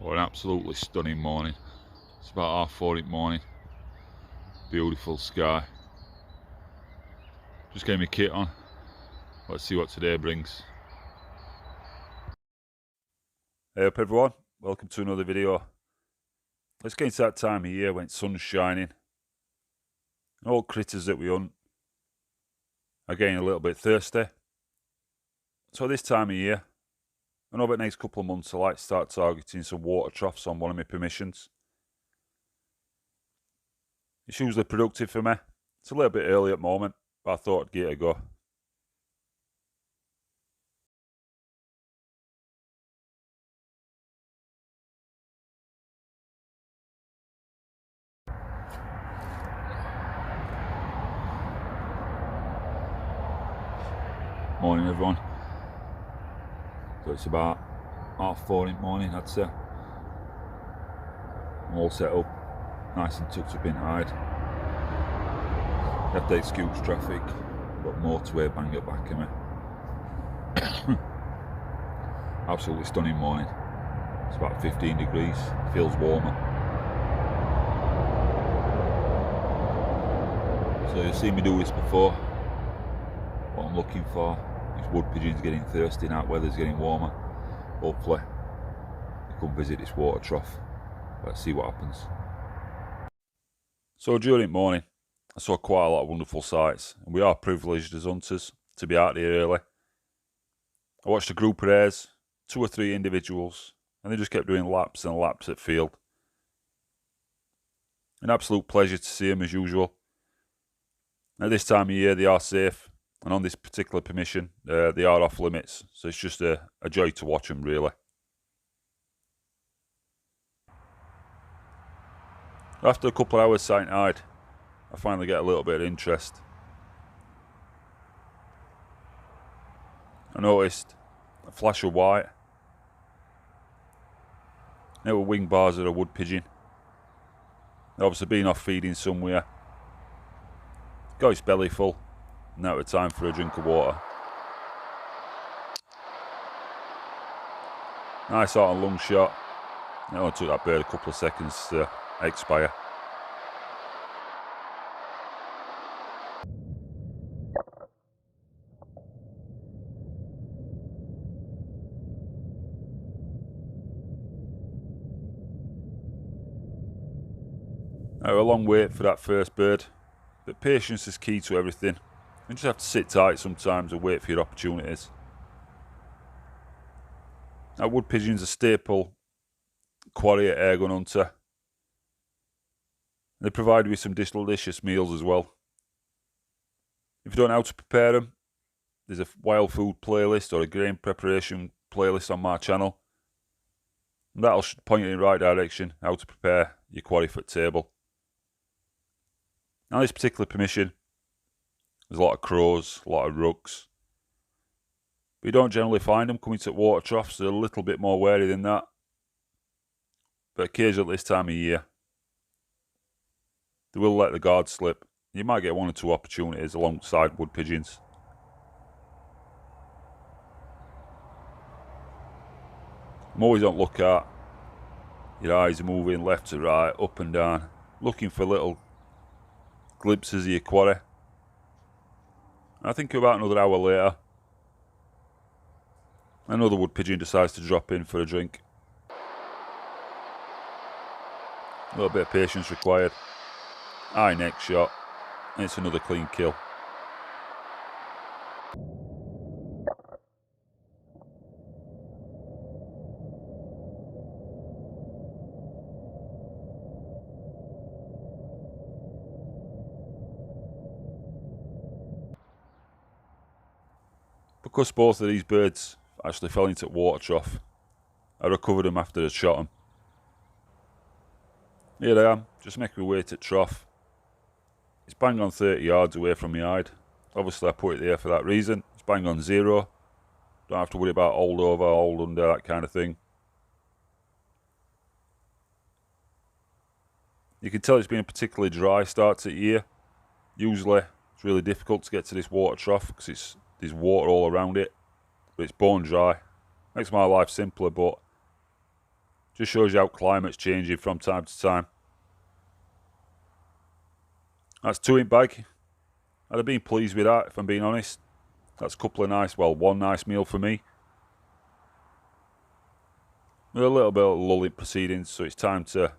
An absolutely stunning morning. It's about 4:30 in the morning. Beautiful sky. Just getting my kit on. Let's see what today brings. Hey up everyone, welcome to another video. Let's get into that time of year when the sun's shining and all critters that we hunt are getting a little bit thirsty. So this time of year, and over the next couple of months, I like to start targeting some water troughs on one of my permissions. It's usually productive for me. It's a little bit early at the moment, but I thought I'd give it a go. Morning everyone. So it's about 4:30 in the morning, I'd say. I'm all set up, nice and tucked up in hide. You have to excuse traffic, got motorway bang at back of me. Absolutely stunning morning. It's about 15 degrees, feels warmer. So you've seen me do this before. What I'm looking for is wood pigeons getting thirsty now, weather's getting warmer. Hopefully they come visit this water trough. Let's see what happens. So during the morning I saw quite a lot of wonderful sights, and we are privileged as hunters to be out here early. I watched a group of hares, 2 or 3 individuals, and they just kept doing laps and laps at field. An absolute pleasure to see them as usual. At this time of year they are safe, and on this particular permission they are off limits, so it's just a joy to watch them really. After a couple of hours sighting hide, I finally get a little bit of interest. I noticed a flash of white. They were wing bars of a wood pigeon. They'd obviously been off feeding somewhere. Got its belly full. Now it's time for a drink of water. Nice out and long shot. It only took that bird a couple of seconds to expire. Now, a long wait for that first bird, but patience is key to everything. You just have to sit tight sometimes and wait for your opportunities. Now, wood pigeons are staple quarry at airgun hunter. They provide you with some delicious meals as well. If you don't know how to prepare them, there's a wild food playlist or a grain preparation playlist on my channel. And that'll point you in the right direction, how to prepare your quarry foot table. Now this particular permission, there's a lot of crows, a lot of rooks. But you don't generally find them coming to water troughs, they're a little bit more wary than that. But occasionally at this time of year, they will let the guard slip. You might get 1 or 2 opportunities alongside wood pigeons. I'm always on lookout. Your eyes are moving left to right, up and down, looking for little glimpses of your quarry. I think about another hour later, another wood pigeon decides to drop in for a drink. A little bit of patience required. High neck shot, and it's another clean kill. Because both of these birds actually fell into the water trough, I recovered them after I'd shot them. Here I am, just making my way to the trough. It's bang on 30 yards away from my hide. Obviously I put it there for that reason. It's bang on 0. Don't have to worry about hold over, hold under, that kind of thing. You can tell it's been a particularly dry start to the year. Usually it's really difficult to get to this water trough because there's water all around it. But it's bone dry. Makes my life simpler, but Just shows you how climate's changing from time to time. That's 2 in bag. I'd have been pleased with that, if I'm being honest. That's a couple of nice, well, one nice meal for me. With a little bit of lull in proceedings, so it's time to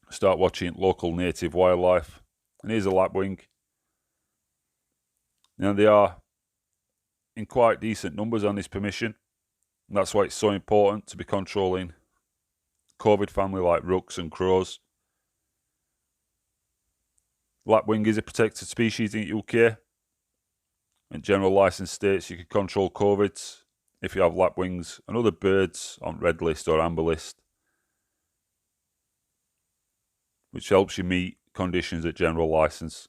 start watching local native wildlife. And here's a lapwing. Now they are in quite decent numbers on this permission. And that's why it's so important to be controlling Corvid family like rooks and crows. Lapwing is a protected species in the UK. In general license states you can control corvids if you have lapwings and other birds on red list or amber list, which helps you meet conditions at general license.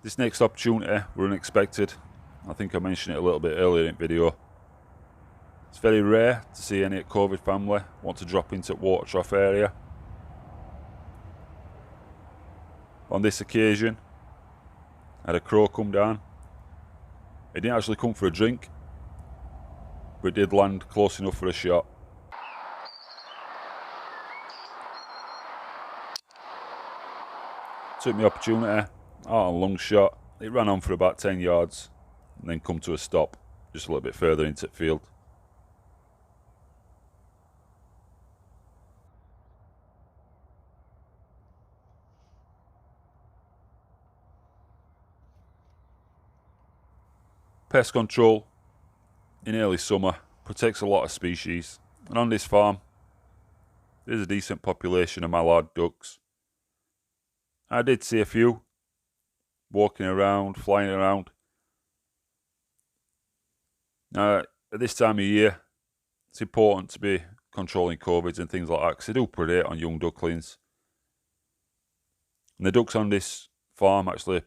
This next opportunity were unexpected. I think I mentioned it a little bit earlier in the video. It's very rare to see any Corvid family want to drop into the water trough area. On this occasion, I had a crow come down. It didn't actually come for a drink, but it did land close enough for a shot. Took the opportunity, out on a long shot. It ran on for about 10 yards and then come to a stop just a little bit further into the field. Pest control in early summer protects a lot of species, and on this farm there's a decent population of mallard ducks. I did see a few walking around, flying around. Now, at this time of year, it's important to be controlling corvids and things like that because they do predate on young ducklings. And the ducks on this farm actually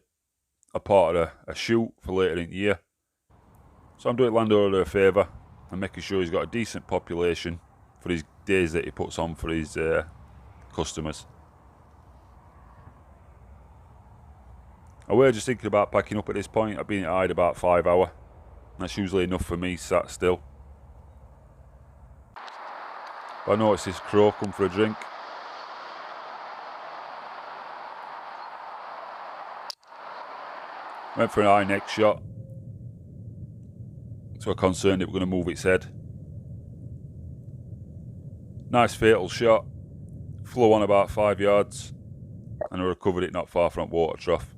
are part of a shoot for later in the year. So I'm doing landowner a favour and making sure he's got a decent population for his days that he puts on for his customers. I were just thinking about packing up at this point. I've been at hide about 5 hours. That's usually enough for me sat still. But I noticed this crow come for a drink. Went for an eye neck shot. So I'm concerned it was going to move its head. Nice fatal shot. Flew on about 5 yards. And I recovered it not far from water trough.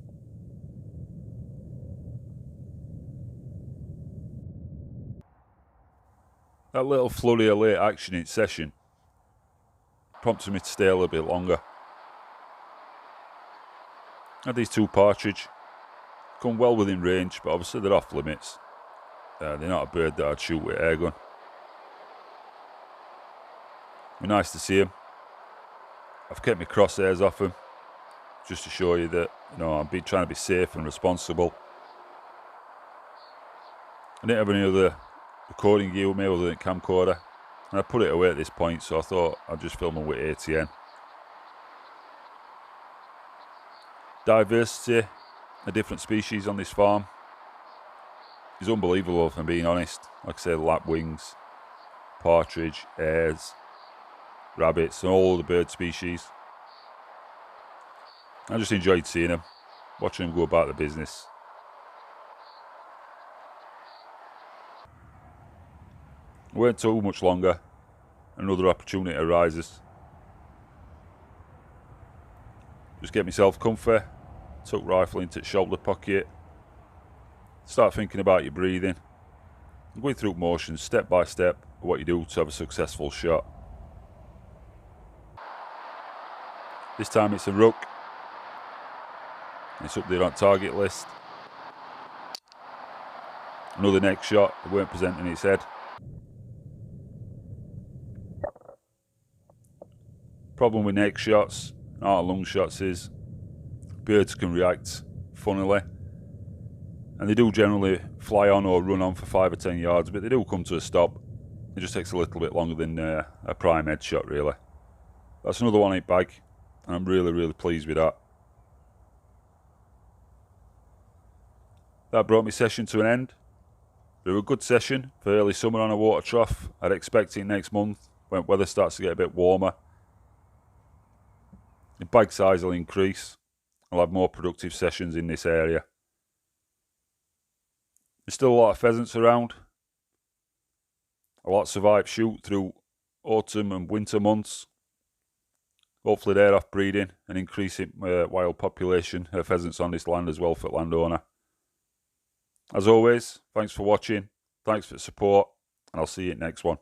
That little flurry of late action in session prompted me to stay a little bit longer. Had these 2 partridge. Come well within range, but obviously they're off limits. They're not a bird that I'd shoot with air gun. Be nice to see them. I've kept my crosshairs off them, just to show you that I'm trying to be safe and responsible. I didn't have any other recording gear with me other than camcorder, and I put it away at this point, so I thought I'd just film them with ATN. Diversity of different species on this farm is unbelievable, if I'm being honest. Like I say, lapwings, partridge, hares, rabbits, and all the bird species. I just enjoyed seeing them, watching them go about the business. It weren't too much longer, another opportunity arises. Just get myself comfy, tuck rifle into the shoulder pocket, start thinking about your breathing, going through motions step by step of what you do to have a successful shot. This time it's a rook. It's up there on target list. Another neck shot, it weren't presenting its head. Problem with neck shots, not lung shots, is birds can react funnily And they do generally fly on or run on for 5 or 10 yards, but they do come to a stop. It just takes a little bit longer than a prime headshot, really. That's another 1/8 bag, and I'm really, really pleased with that. That brought my session to an end. It was a good session for early summer on a water trough. I'd expect it next month when weather starts to get a bit warmer. The bag size will increase. I'll have more productive sessions in this area. There's still a lot of pheasants around. A lot survive shoot through autumn and winter months. Hopefully they're off breeding and increasing wild population of pheasants on this land as well for the landowner. As always, thanks for watching, thanks for the support, and I'll see you next one.